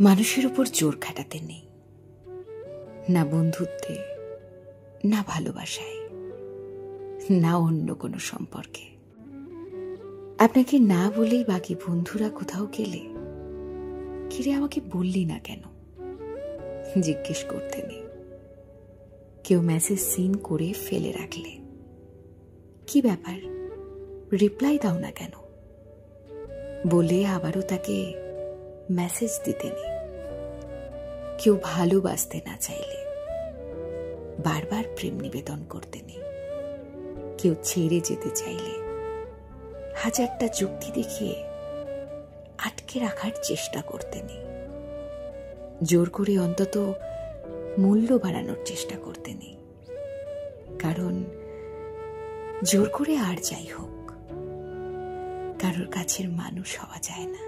মানুষের উপর জোর খাটাতে নেই, না বন্ধুত্বে, না ভালোবাসায়, না অন্য কোনো সম্পর্কে। আপনাকে না বলেই বাকি বন্ধুরা কোথাও গেলে, কিরে আমাকে বললি না কেন জিজ্ঞেস করতে নেই। কেউ মেসেজ সিন করে ফেলে রাখলে, কি ব্যাপার রিপ্লাই দাও না কেন বলে আবারও তাকে মেসেজ দিতে নেই। কেউ ভালোবাসতে না চাইলে বারবার প্রেম নিবেদন করতে নেই। কেউ ছেড়ে যেতে চাইলে হাজারটা যুক্তি দেখিয়ে আটকে রাখার চেষ্টা করতে নেই। জোর করে অন্তত মূল্য বাড়ানোর চেষ্টা করতে নেই, কারণ জোর করে আর যাই হোক কারোর কাছের মানুষ হওয়া যায় না।